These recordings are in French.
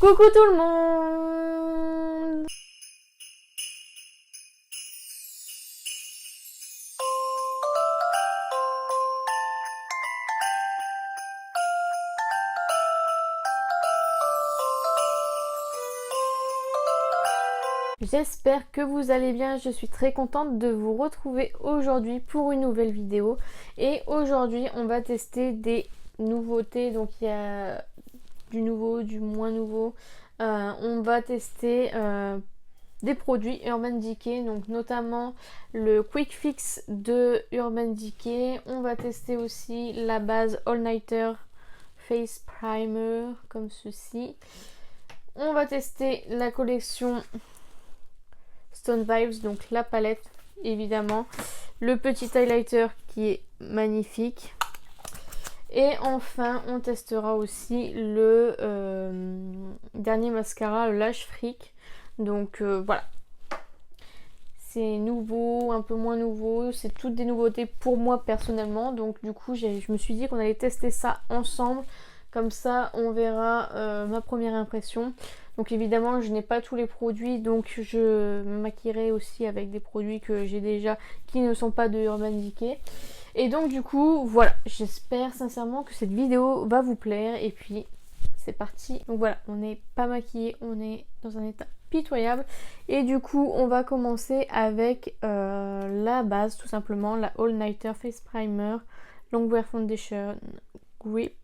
Coucou tout le monde! J'espère que vous allez bien, je suis très contente de vous retrouver aujourd'hui pour une nouvelle vidéo. Et aujourd'hui on va tester des nouveautés, donc il y a du nouveau, du moins nouveau. On va tester des produits Urban Decay, donc notamment le Quick Fix de Urban Decay. On va tester aussi la base All Nighter Face Primer comme ceci. On va tester la collection Stone Vibes, donc la palette évidemment, le petit highlighter qui est magnifique, et enfin on testera aussi le dernier mascara, le Lash Freak. Donc voilà, c'est nouveau, un peu moins nouveau, c'est toutes des nouveautés pour moi personnellement, donc du coup je me suis dit qu'on allait tester ça ensemble. Comme ça on verra ma première impression. Donc évidemment je n'ai pas tous les produits, donc je me maquillerai aussi avec des produits que j'ai déjà qui ne sont pas de Urban Decay. Et donc du coup voilà, j'espère sincèrement que cette vidéo va vous plaire. Et puis c'est parti. Donc voilà, on n'est pas maquillé, on est dans un état pitoyable. Et du coup on va commencer avec la base, tout simplement la All Nighter Face Primer Longwear Foundation Grip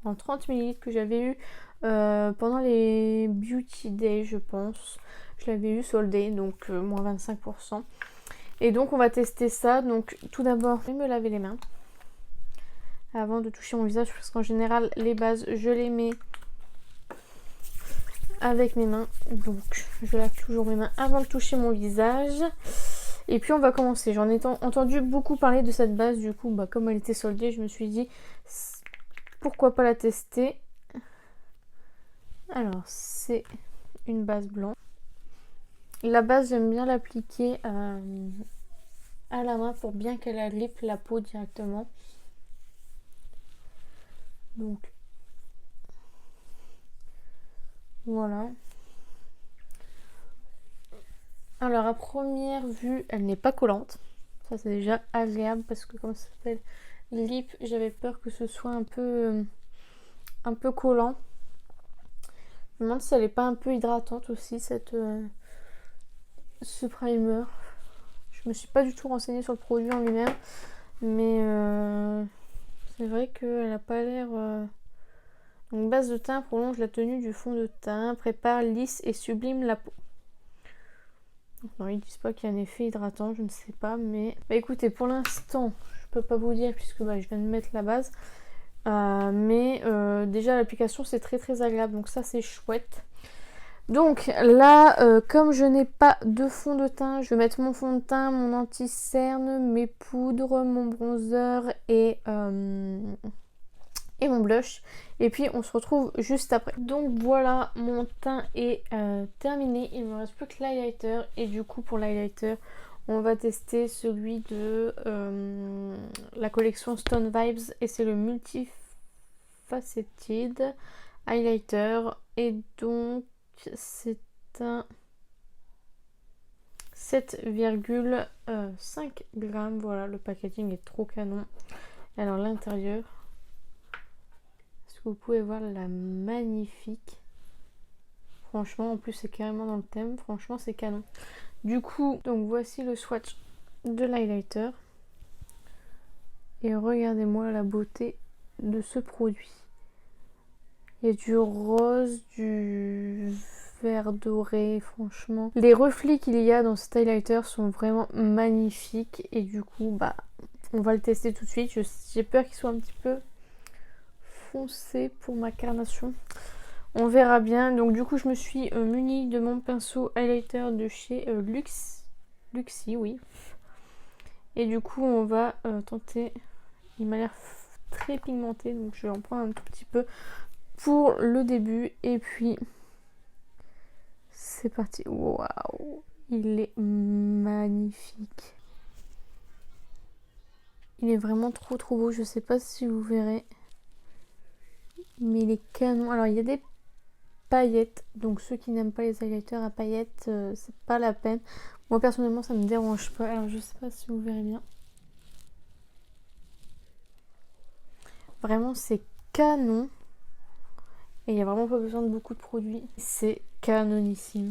en 30 ml que j'avais eu pendant les Beauty Day, je pense. Je l'avais eu soldé, donc moins 25%. Et donc on va tester ça. Donc tout d'abord, je vais me laver les mains avant de toucher mon visage, parce qu'en général les bases je les mets avec mes mains. Donc je lave toujours mes mains avant de toucher mon visage. Et puis on va commencer. J'en ai entendu beaucoup parler de cette base, du coup comme elle était soldée, je me suis dit pourquoi pas la tester. Alors c'est une base blanche. La base j'aime bien l'appliquer à la main pour bien qu'elle agrippe la peau directement. Donc voilà. Alors à première vue elle n'est pas collante. Ça c'est déjà agréable, parce que comme ça s'appelle lip, j'avais peur que ce soit un peu collant. Je me demande si elle n'est pas un peu hydratante aussi, ce primer. Je me suis pas du tout renseignée sur le produit en lui-même, mais c'est vrai qu'elle n'a pas l'air... Donc base de teint prolonge la tenue du fond de teint, prépare, lisse et sublime la peau. Non, ils disent pas qu'il y a un effet hydratant, je ne sais pas, mais... Bah écoutez, pour l'instant, je peux pas vous dire puisque je viens de mettre la base. Mais déjà l'application c'est très très agréable, donc ça c'est chouette. Donc là comme je n'ai pas de fond de teint, je vais mettre mon fond de teint, mon anti-cerne, mes poudres, mon bronzer et mon blush, et puis on se retrouve juste après. Donc voilà, mon teint est terminé, il me reste plus que l'highlighter. Et du coup pour l'highlighter on va tester celui de la collection Stone Vibes, et c'est le Multifaceted Highlighter. Et donc c'est un 7,5 grammes. Voilà, le packaging est trop canon. Alors l'intérieur, est-ce que vous pouvez voir la magnifique? Franchement, en plus c'est carrément dans le thème, franchement c'est canon. Du coup, donc voici le swatch de l'highlighter. Et regardez-moi la beauté de ce produit. Il y a du rose, du vert doré, franchement. Les reflets qu'il y a dans cet highlighter sont vraiment magnifiques. Et du coup, on va le tester tout de suite. J'ai peur qu'il soit un petit peu foncé pour ma carnation. On verra bien. Donc du coup, je me suis munie de mon pinceau highlighter de chez Luxie, oui. Et du coup, on va tenter. Il m'a l'air très pigmenté, donc je vais en prendre un tout petit peu pour le début. Et puis c'est parti. Waouh, il est magnifique. Il est vraiment trop trop beau. Je sais pas si vous verrez, mais il est canon. Alors il y a des paillettes. Donc ceux qui n'aiment pas les highlighters à paillettes, c'est pas la peine. Moi personnellement ça me dérange pas. Alors je sais pas si vous verrez bien. Vraiment c'est canon. Et il n'y a vraiment pas besoin de beaucoup de produits. C'est canonissime.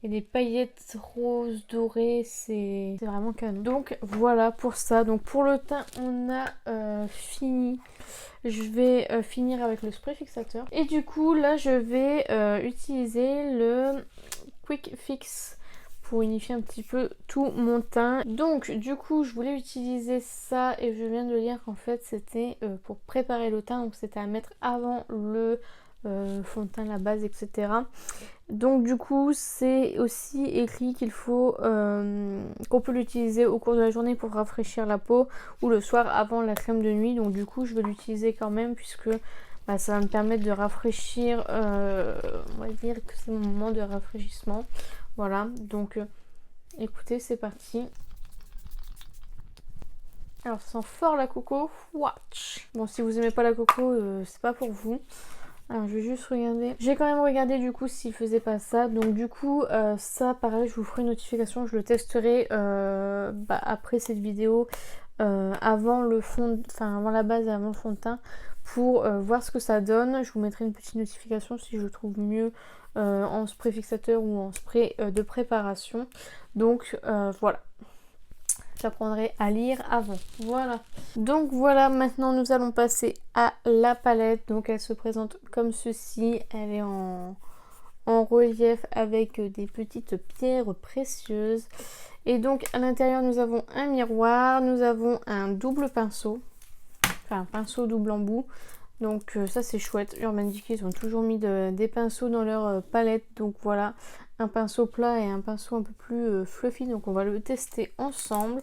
Il y a des paillettes roses, dorées, c'est vraiment canon. Donc voilà pour ça. Donc pour le teint, on a fini. Je vais finir avec le spray fixateur. Et du coup, là, je vais utiliser le Quick Fix pour unifier un petit peu tout mon teint. Donc du coup, je voulais utiliser ça et je viens de lire qu'en fait, c'était pour préparer le teint. Donc c'était à mettre avant le fond de teint, la base, etc. Donc du coup c'est aussi écrit qu'il faut qu'on peut l'utiliser au cours de la journée pour rafraîchir la peau ou le soir avant la crème de nuit. Donc du coup je vais l'utiliser quand même puisque bah, ça va me permettre de rafraîchir, on va dire que c'est mon moment de rafraîchissement. Voilà, donc écoutez, c'est parti. Alors ça sent fort la coco, watch. Bon, si vous aimez pas la coco, c'est pas pour vous. Alors je vais juste regarder. J'ai quand même regardé du coup s'il faisait pas ça. Donc du coup ça pareil, je vous ferai une notification. Je le testerai après cette vidéo, avant le fond, enfin avant la base et avant le fond de teint, pour voir ce que ça donne. Je vous mettrai une petite notification si je le trouve mieux en spray fixateur ou en spray de préparation. Donc voilà. J'apprendrai à lire avant. Voilà. Donc voilà, maintenant nous allons passer à la palette. Donc elle se présente comme ceci. Elle est en relief avec des petites pierres précieuses. Et donc à l'intérieur nous avons un miroir. Nous avons un double pinceau. Enfin un pinceau double embout. Donc ça c'est chouette. Urban Decay, ils ont toujours mis des pinceaux dans leur palette. Donc voilà, un pinceau plat et un pinceau un peu plus fluffy. Donc on va le tester ensemble.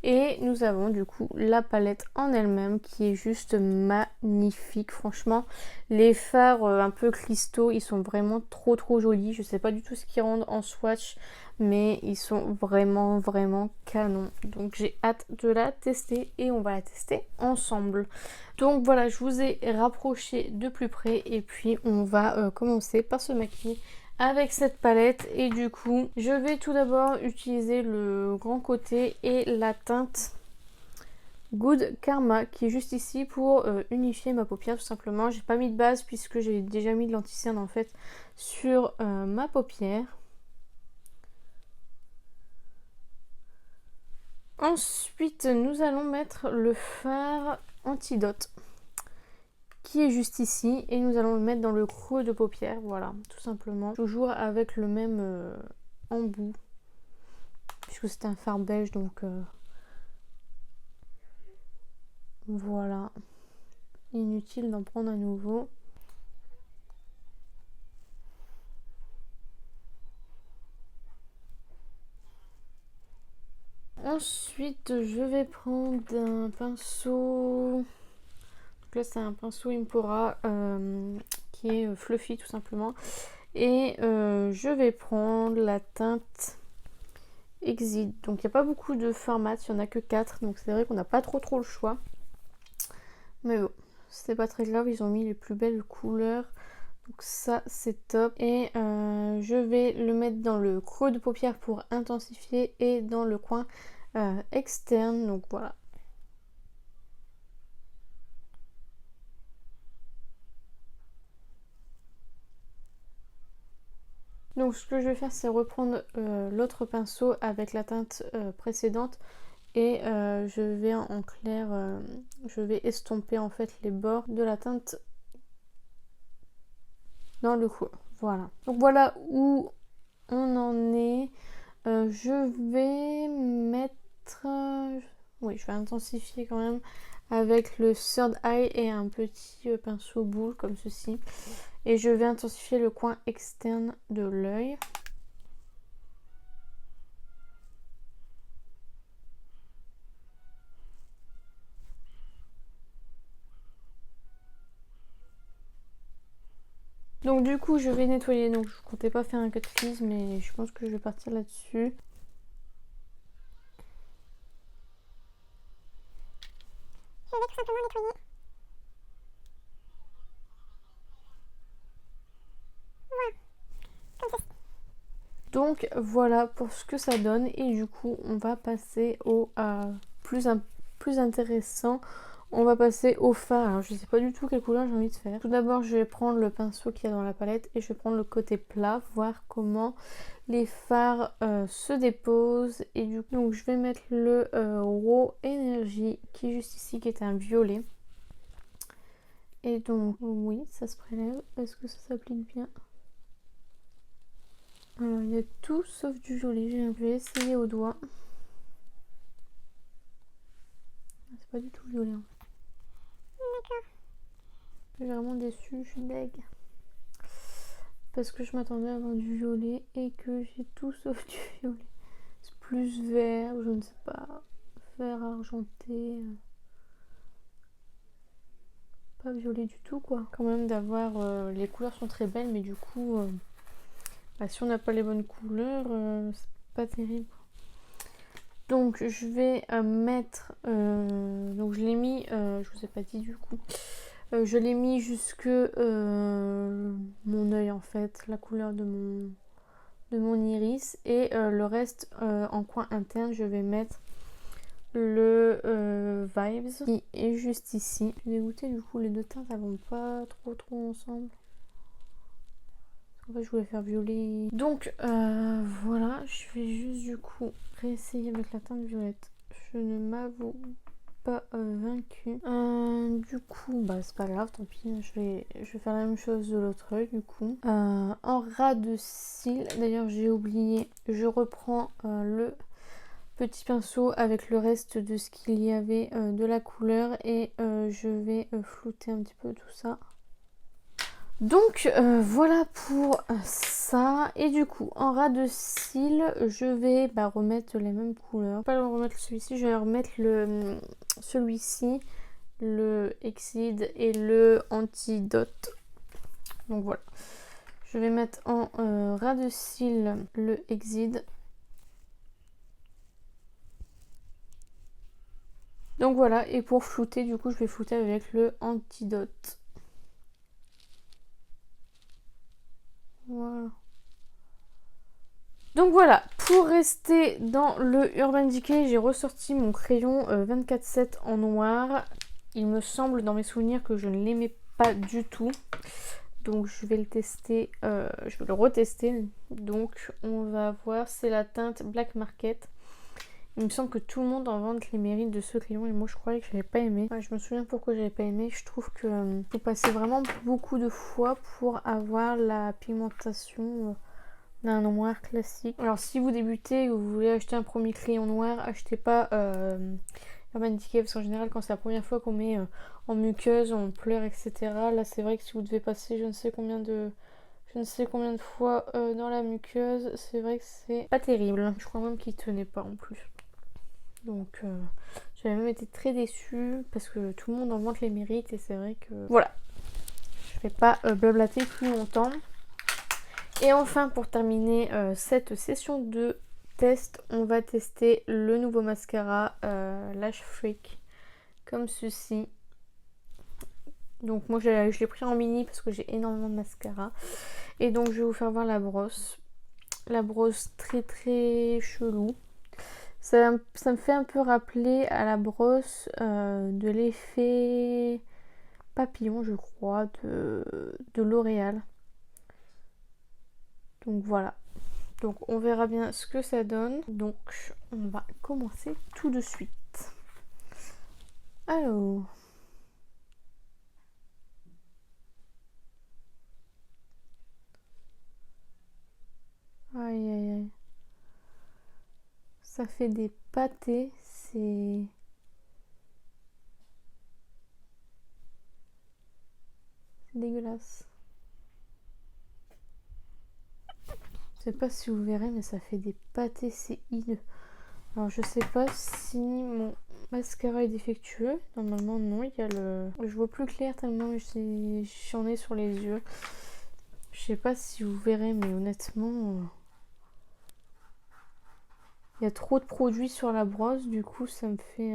Et nous avons du coup la palette en elle-même qui est juste magnifique. Franchement, les fards un peu cristaux, ils sont vraiment trop jolis. Je sais pas du tout ce qu'ils rendent en swatch, mais ils sont vraiment canon. Donc j'ai hâte de la tester et on va la tester ensemble. Donc voilà, je vous ai rapproché de plus près et puis on va commencer par se maquiller avec cette palette. Et du coup je vais tout d'abord utiliser le grand côté et la teinte Good Karma qui est juste ici pour unifier ma paupière tout simplement. J'ai pas mis de base puisque j'ai déjà mis de l'anti-cerne en fait sur ma paupière. Ensuite nous allons mettre le fard Antidote qui est juste ici et nous allons le mettre dans le creux de paupière, voilà, tout simplement. Toujours avec le même embout, puisque c'est un fard beige, donc voilà. Inutile d'en prendre à nouveau. Ensuite, je vais prendre un pinceau. Donc là, c'est un pinceau Impora qui est fluffy tout simplement. Et je vais prendre la teinte Exit. Donc il n'y a pas beaucoup de formats, il n'y en a que 4. Donc c'est vrai qu'on n'a pas trop le choix. Mais bon, c'est pas très grave, ils ont mis les plus belles couleurs. Donc ça c'est top. Et je vais le mettre dans le creux de paupière pour intensifier et dans le coin externe. Donc voilà. Donc ce que je vais faire c'est reprendre l'autre pinceau avec la teinte précédente et je vais en clair, je vais estomper en fait les bords de la teinte dans le creux. Voilà. Donc voilà où on en est. Je vais mettre... oui, je vais intensifier quand même avec le Third Eye et un petit pinceau boule comme ceci. Et je vais intensifier le coin externe de l'œil. Donc du coup je vais nettoyer, donc je comptais pas faire un cut crease mais je pense que je vais partir là-dessus. Je vais tout simplement nettoyer. Donc voilà pour ce que ça donne. Et du coup on va passer au plus intéressant. On va passer au fard. Alors je sais pas du tout quelle couleur j'ai envie de faire. Tout d'abord je vais prendre le pinceau qu'il y a dans la palette et je vais prendre le côté plat, voir comment les fards se déposent. Et du coup donc je vais mettre le Raw Energy qui est juste ici, qui est un violet. Et donc oui, ça se prélève. Est-ce que ça s'applique bien? Alors il y a tout sauf du violet. Je vais essayer au doigt. C'est pas du tout violet. Hein. D'accord. Je suis vraiment déçue, je suis deg. Parce que je m'attendais à avoir du violet et que j'ai tout sauf du violet. C'est plus vert, je ne sais pas. Vert argenté. Pas violet du tout quoi. Quand même d'avoir... les couleurs sont très belles mais du coup... si on n'a pas les bonnes couleurs, c'est pas terrible. Donc je vais mettre... donc je l'ai mis... je vous ai pas dit du coup. Je l'ai mis jusque mon œil en fait. La couleur de mon iris. Et le reste en coin interne je vais mettre le Vibes qui est juste ici. Je suis dégoûtée du coup, les deux teintes elles vont pas trop ensemble. En fait je voulais faire violet. Donc voilà, je vais juste du coup réessayer avec la teinte violette. Je ne m'avoue pas vaincue. Du coup c'est pas grave, tant pis, je vais faire la même chose de l'autre œil du coup. En ras de cils, d'ailleurs j'ai oublié, je reprends le petit pinceau avec le reste de ce qu'il y avait de la couleur et je vais flouter un petit peu tout ça. Donc voilà pour ça. Et du coup en ras de cils je vais remettre les mêmes couleurs. Pas remettre celui-ci, je vais remettre celui-ci, le Exceed et le Antidote. Donc voilà, je vais mettre en ras de cils le Exceed. Donc voilà, et pour flouter, du coup, je vais flouter avec le Antidote. Voilà. Donc voilà, pour rester dans le Urban Decay, j'ai ressorti mon crayon 24-7 en noir. Il me semble, dans mes souvenirs, que je ne l'aimais pas du tout. Donc je vais le tester, je vais le retester. Donc on va voir, c'est la teinte Black Market. Il me semble que tout le monde en vante les mérites de ce crayon et moi je croyais que je n'avais pas aimé. Je me souviens pourquoi j'avais pas aimé. Je trouve que faut passer vraiment beaucoup de fois pour avoir la pigmentation d'un noir classique. Alors si vous débutez et vous voulez acheter un premier crayon noir, achetez pas Urban Decay parce qu'en général quand c'est la première fois qu'on met en muqueuse, on pleure etc. Là c'est vrai que si vous devez passer je ne sais combien de fois dans la muqueuse, c'est vrai que c'est pas terrible. Je crois même qu'il tenait pas en plus. Donc j'avais même été très déçue parce que tout le monde en vante les mérites et c'est vrai que voilà, je vais pas blablater plus longtemps. Et enfin pour terminer cette session de test, on va tester le nouveau mascara Lash Freak comme ceci. Donc moi je l'ai pris en mini parce que j'ai énormément de mascara. Et donc je vais vous faire voir la brosse. La brosse très chelou. Ça me fait un peu rappeler à la brosse de l'effet papillon, je crois, de L'Oréal. Donc voilà. Donc on verra bien ce que ça donne. Donc on va commencer tout de suite. Alors. Aïe aïe aïe. Ça fait des pâtés, c'est dégueulasse. Je sais pas si vous verrez, mais ça fait des pâtés, c'est hideux. Alors je sais pas si mon mascara est défectueux. Normalement non, il y a le... Je vois plus clair tellement j'en ai sur les yeux. Je sais pas si vous verrez, mais honnêtement... Il y a trop de produits sur la brosse, du coup ça me fait...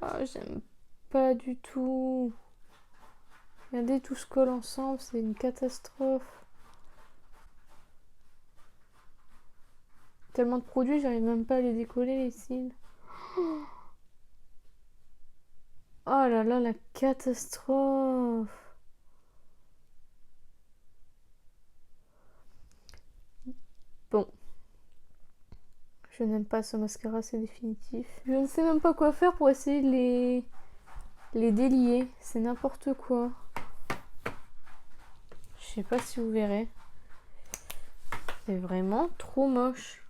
Ah, j'aime pas du tout. Regardez, tout se colle ensemble, c'est une catastrophe. tellement de produits, j'arrive même pas à les décoller les cils. Oh là là, la catastrophe. Bon. Je n'aime pas ce mascara, c'est définitif. Je ne sais même pas quoi faire pour essayer de les délier. C'est n'importe quoi. Je sais pas si vous verrez. C'est vraiment trop moche.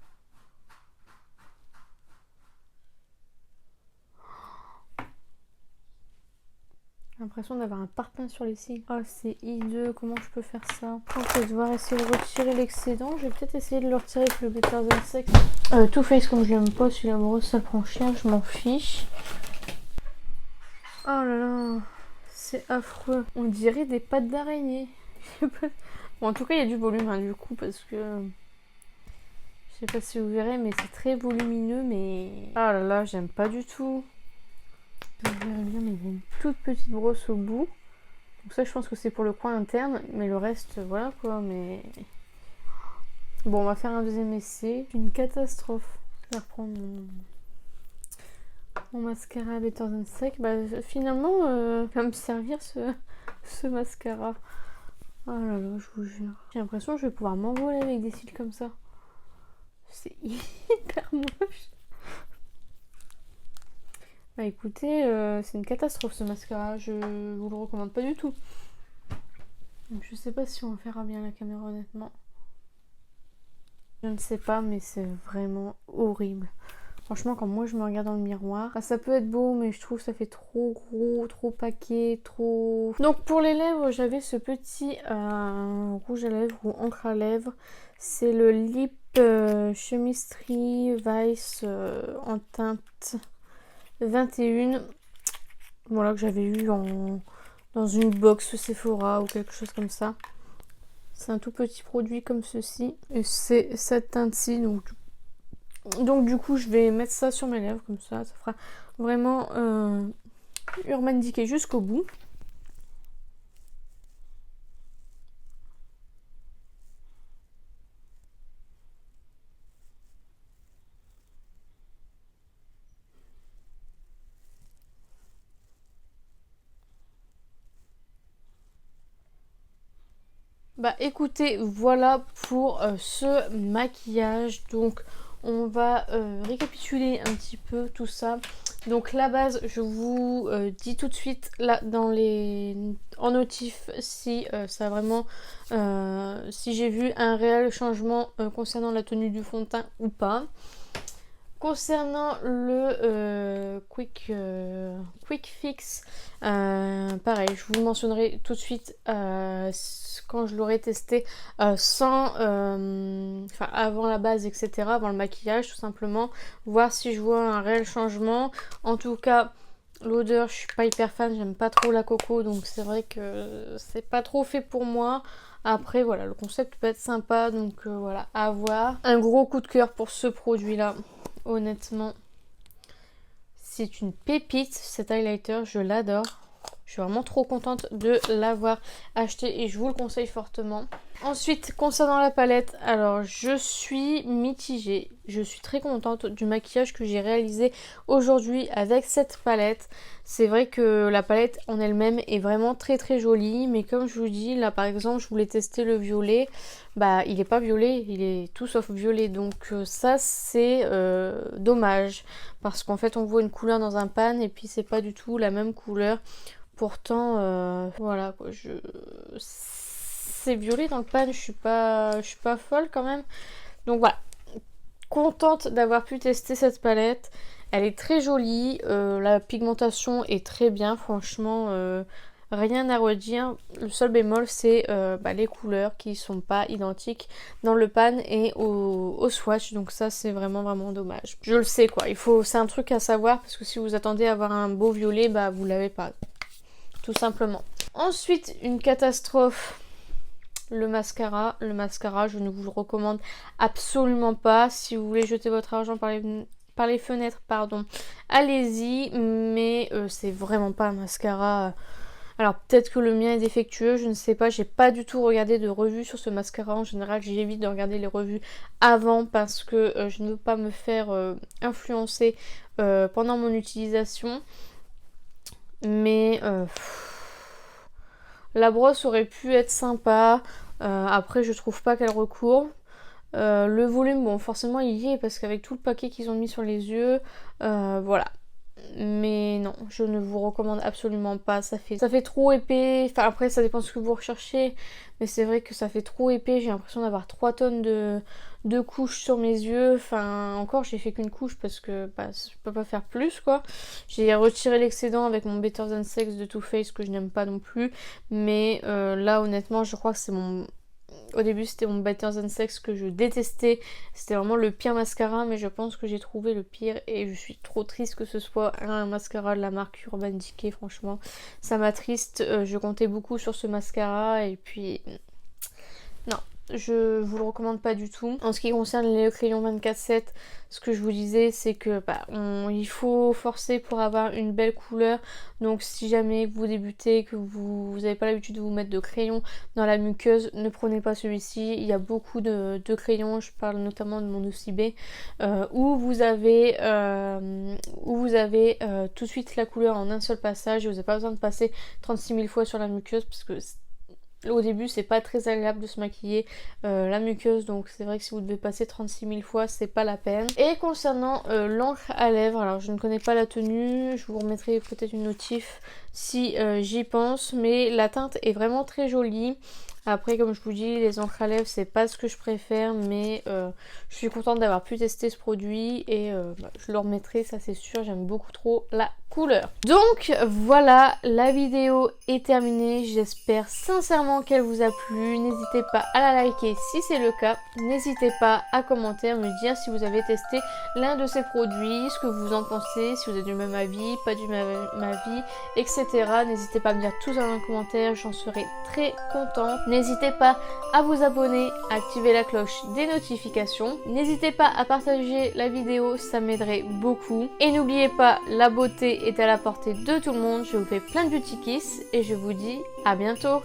J'ai l'impression d'avoir un parpaing sur les cils. Oh, c'est hideux. Comment je peux faire ça? Je vais devoir essayer de retirer l'excédent. Je vais peut-être essayer de le retirer avec le Better Than Sex. Too Faced, comme je l'aime pas, celui-là amoureuse, ça prend cher. Je m'en fiche. Oh là là. C'est affreux. On dirait des pattes d'araignée. Bon, en tout cas, il y a du volume, hein, du coup, parce que... Je sais pas si vous verrez, mais c'est très volumineux, mais... Oh là là, j'aime pas du tout. Vous verrez bien, mais il y a une toute petite brosse au bout. Donc ça, je pense que c'est pour le coin interne, mais le reste, voilà quoi, mais... Bon, on va faire un deuxième essai. Une catastrophe. Je vais reprendre mon mascara Better Than Sex. Bah, finalement, va me servir ce mascara. Oh là là, je vous jure. J'ai l'impression que je vais pouvoir m'envoler avec des cils comme ça. C'est hyper moche. Bah écoutez, c'est une catastrophe ce mascara. Je vous le recommande pas du tout. Donc, je sais pas si on verra bien la caméra honnêtement. Je ne sais pas, mais c'est vraiment horrible. Franchement, quand moi je me regarde dans le miroir, bah, ça peut être beau, mais je trouve que ça fait trop gros, trop paquet, trop... Donc pour les lèvres, j'avais ce petit rouge à lèvres ou encre à lèvres. C'est le Lip Chemistry Vice en teinte 21. Voilà, que j'avais eu dans une box Sephora ou quelque chose comme ça. C'est un tout petit produit comme ceci. Et c'est cette teinte-ci, donc du coup je vais mettre ça sur mes lèvres comme ça fera vraiment Urban Decay jusqu'au bout. Bah écoutez, voilà pour ce maquillage. Donc on va récapituler un petit peu tout ça. Donc la base, je vous dis tout de suite là en notif si ça a vraiment si j'ai vu un réel changement concernant la tenue du fond de teint ou pas. Concernant le quick fix, pareil, je vous mentionnerai tout de suite quand je l'aurai testé avant la base, etc., avant le maquillage, tout simplement, voir si je vois un réel changement. En tout cas, l'odeur, je suis pas hyper fan, j'aime pas trop la coco, donc c'est vrai que c'est pas trop fait pour moi. Après, voilà, le concept peut être sympa, donc voilà, à voir. Un gros coup de cœur pour ce produit-là. Honnêtement, c'est une pépite cet highlighter, je l'adore. Je suis vraiment trop contente de l'avoir acheté et je vous le conseille fortement. Ensuite, concernant la palette, alors je suis mitigée. Je suis très contente du maquillage que j'ai réalisé aujourd'hui avec cette palette. C'est vrai que la palette en elle-même est vraiment très très jolie. Mais comme je vous dis, là par exemple, je voulais tester le violet. Bah il n'est pas violet, il est tout sauf violet. Donc ça c'est dommage. Parce qu'en fait on voit une couleur dans un pan et puis c'est pas du tout la même couleur. Pourtant, voilà quoi, c'est violet dans le pan, je suis pas folle quand même. Donc voilà, contente d'avoir pu tester cette palette. Elle est très jolie, la pigmentation est très bien, franchement, rien à redire. Le seul bémol, c'est les couleurs qui sont pas identiques dans le pan et au swatch. Donc ça, c'est vraiment vraiment dommage. Je le sais quoi, c'est un truc à savoir parce que si vous attendez à avoir un beau violet, bah vous l'avez pas. Tout simplement. Ensuite, une catastrophe, le mascara. Le mascara, je ne vous le recommande absolument pas. Si vous voulez jeter votre argent par les fenêtres, pardon, allez-y. Mais c'est vraiment pas un mascara Alors peut-être que le mien est défectueux, je ne sais pas, j'ai pas du tout regardé de revue sur ce mascara. En général j'évite de regarder les revues avant parce que je ne veux pas me faire influencer pendant mon utilisation. Mais la brosse aurait pu être sympa. Après je trouve pas qu'elle recourbe. Le volume, bon forcément il y est parce qu'avec tout le paquet qu'ils ont mis sur les yeux, voilà. Mais non, je ne vous recommande absolument pas, ça fait trop épais. Enfin après ça dépend de ce que vous recherchez, mais c'est vrai que ça fait trop épais. J'ai l'impression d'avoir 3 tonnes de couches sur mes yeux. Enfin encore j'ai fait qu'une couche parce que bah, je peux pas faire plus quoi. J'ai retiré l'excédent avec mon Better Than Sex de Too Faced que je n'aime pas non plus. Mais là honnêtement je crois que c'est mon... Au début c'était mon Better Than Sex que je détestais, c'était vraiment le pire mascara, mais je pense que j'ai trouvé le pire et je suis trop triste que ce soit un mascara de la marque Urban Decay, franchement ça m'attriste. Je comptais beaucoup sur ce mascara et puis non, je vous le recommande pas du tout. En ce qui concerne les crayons 24/7, ce que je vous disais c'est que il faut forcer pour avoir une belle couleur. Donc si jamais vous débutez, que vous n'avez pas l'habitude de vous mettre de crayons dans la muqueuse, ne prenez pas celui-ci. Il y a beaucoup de crayons, je parle notamment de mon OCB, où vous avez tout de suite la couleur en un seul passage et vous n'avez pas besoin de passer 36 000 fois sur la muqueuse parce que au début c'est pas très agréable de se maquiller la muqueuse, donc c'est vrai que si vous devez passer 36 000 fois c'est pas la peine. Et concernant l'encre à lèvres, alors je ne connais pas la tenue, je vous remettrai peut-être une notif si j'y pense, mais la teinte est vraiment très jolie. Après comme je vous dis, les encres à lèvres c'est pas ce que je préfère, mais je suis contente d'avoir pu tester ce produit et je le remettrai, ça c'est sûr, j'aime beaucoup trop la couleur. Donc voilà, la vidéo est terminée, j'espère sincèrement qu'elle vous a plu. N'hésitez pas à la liker si c'est le cas, n'hésitez pas à commenter, à me dire si vous avez testé l'un de ces produits, ce que vous en pensez, si vous êtes du même avis, pas du même avis, etc. N'hésitez pas à me dire tout ça dans les commentaires, j'en serai très contente. N'hésitez pas à vous abonner, à activer la cloche des notifications. N'hésitez pas à partager la vidéo, ça m'aiderait beaucoup. Et n'oubliez pas, la beauté est à la portée de tout le monde. Je vous fais plein de beauty kiss et je vous dis à bientôt.